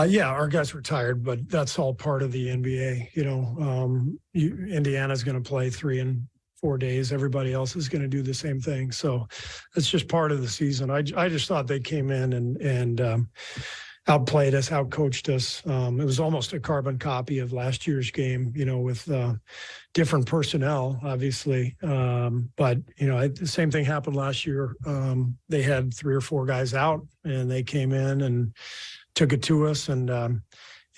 Yeah, our guys were tired, but that's all part of the NBA. Indiana's going to play 3 and 4 days. Everybody else is going to do the same thing. So it's just part of the season. I just thought they came in and outplayed us, outcoached us. It was almost a carbon copy of last year's game, with different personnel, obviously. But the same thing happened last year. They had 3 or 4 guys out, and they came in and took it to us. And,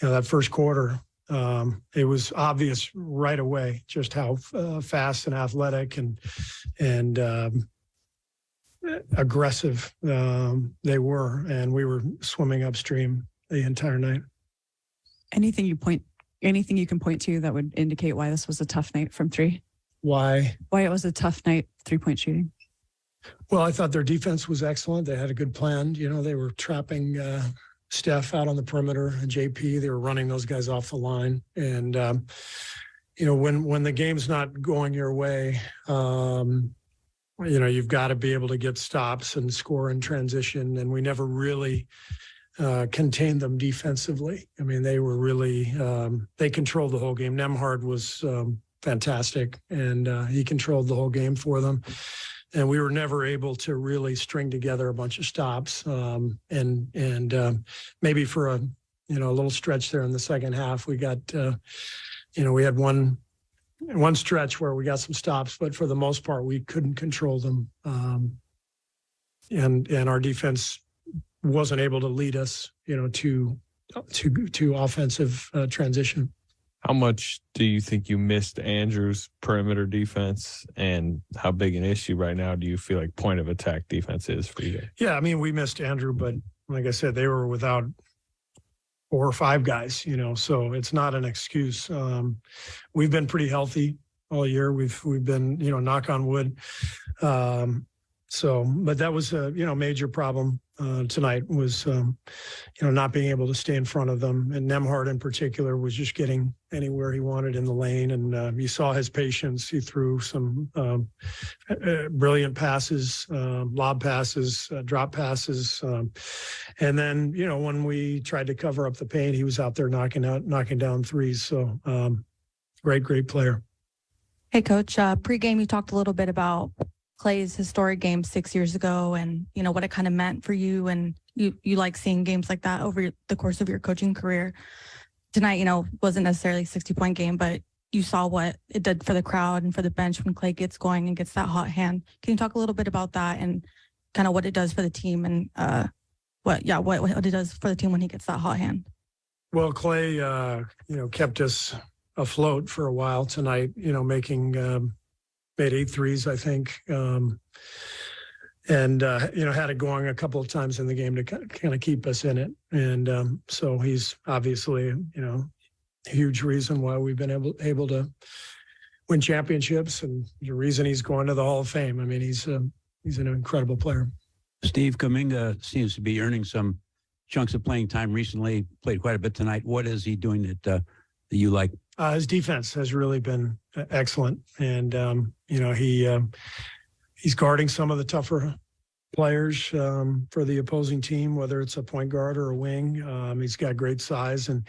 that first quarter, it was obvious right away just how fast and athletic and aggressive they were. And we were swimming upstream the entire night. Anything you can point to that would indicate why this was a tough night from 3? Why it was a tough night 3-point shooting? Well, I thought their defense was excellent. They had a good plan. They were trapping Steph out on the perimeter and JP. They were running those guys off the line. And, when the game's not going your way, you've got to be able to get stops and score in transition. And we never really contained them defensively. I mean, they were really, they controlled the whole game. Nembhard was fantastic, and he controlled the whole game for them. And we were never able to really string together a bunch of stops. And maybe for a little stretch there in the second half, we got, we had one stretch where we got some stops, but for the most part, we couldn't control them. And our defense wasn't able to lead us, to offensive transition. How much do you think you missed Andrew's perimeter defense, and how big an issue right now do you feel like point of attack defense is for you guys? Yeah, I mean, we missed Andrew, but like I said, they were without 4 or 5 guys, so it's not an excuse. We've been pretty healthy all year. We've been, knock on wood. But that was a, major problem tonight was, not being able to stay in front of them. And Nembhard in particular was just getting anywhere he wanted in the lane. And you saw his patience. He threw some brilliant passes, lob passes, drop passes. And then, when we tried to cover up the paint, he was out there knocking down threes. So great player. Hey, Coach, pregame, you talked a little bit about Klay's historic game 6 years ago and, what it kind of meant for you. And you like seeing games like that over the course of your coaching career. Tonight, wasn't necessarily a 60-point game, but you saw what it did for the crowd and for the bench when Klay gets going and gets that hot hand. Can you talk a little bit about that and kind of what it does for the team and what it does for the team when he gets that hot hand? Well, Klay, kept us afloat for a while tonight, made 8 threes, I think. And had it going a couple of times in the game to kind of keep us in it. And so he's obviously, a huge reason why we've been able to win championships and the reason he's going to the Hall of Fame. I mean, he's an incredible player. Steve, Kuminga seems to be earning some chunks of playing time recently, played quite a bit tonight. What is he doing that you like? His defense has really been excellent. And, he's guarding some of the tougher players for the opposing team, whether it's a point guard or a wing. He's got great size and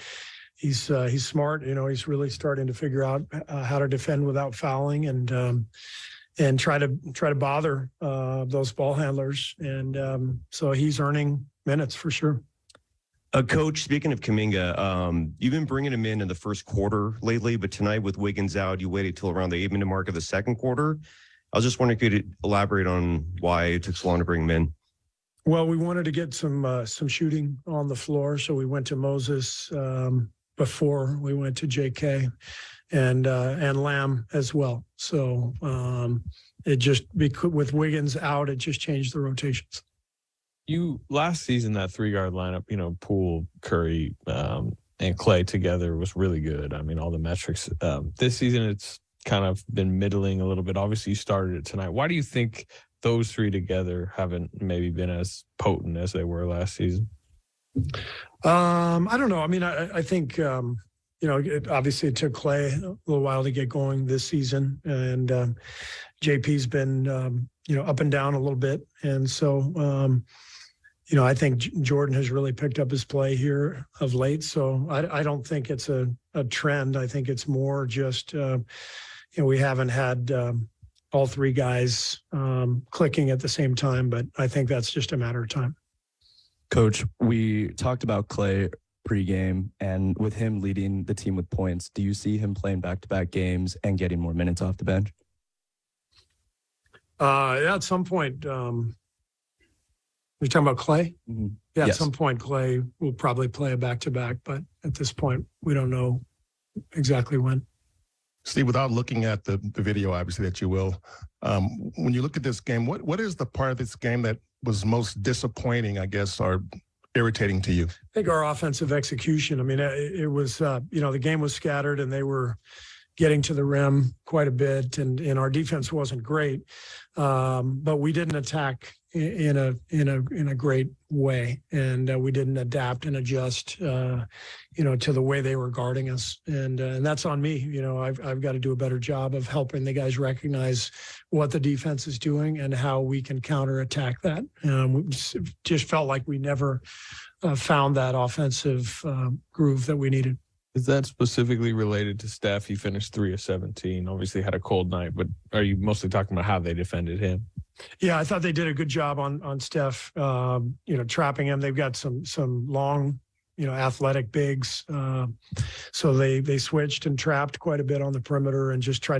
he's smart. He's really starting to figure out how to defend without fouling and try to bother those ball handlers. And so he's earning minutes for sure. Coach, speaking of Kuminga, you've been bringing him in the first quarter lately, but tonight with Wiggins out, you waited till around the 8-minute mark of the second quarter. I was just wondering if you could elaborate on why it took so long to bring him in. Well, we wanted to get some shooting on the floor, so we went to Moses before we went to JK and Lamb as well. So with Wiggins out, it just changed the rotations. Last season, that 3-guard lineup, Poole, Curry, and Klay together was really good. I mean, all the metrics. This season, it's kind of been middling a little bit. Obviously, you started it tonight. Why do you think those 3 together haven't maybe been as potent as they were last season? I don't know. I mean, I think, obviously it took Klay a little while to get going this season. And JP's been, up and down a little bit. And so, I think Jordan has really picked up his play here of late. So I don't think it's a trend. I think it's more just, we haven't had all three guys clicking at the same time, but I think that's just a matter of time. Coach, we talked about Clay pregame, and with him leading the team with points, do you see him playing back-to-back games and getting more minutes off the bench? Yeah, at some point, you're talking about Clay? Mm-hmm. Yeah, Yes. At some point, Clay will probably play a back-to-back, but at this point, we don't know exactly when. Steve, without looking at the video, obviously that you will, when you look at this game, what is the part of this game that was most disappointing, I guess, or irritating to you? I think our offensive execution. I mean, it was, the game was scattered and they were getting to the rim quite a bit, and our defense wasn't great, but we didn't attack in a great way, and we didn't adapt and adjust, to the way they were guarding us, and that's on me. I've got to do a better job of helping the guys recognize what the defense is doing and how we can counterattack that. We just felt like we never found that offensive groove that we needed. Is that specifically related to Steph? He finished 3 of 17. Obviously had a cold night, but are you mostly talking about how they defended him? Yeah, I thought they did a good job on Steph, trapping him. They've got some long, athletic bigs. So they switched and trapped quite a bit on the perimeter and just tried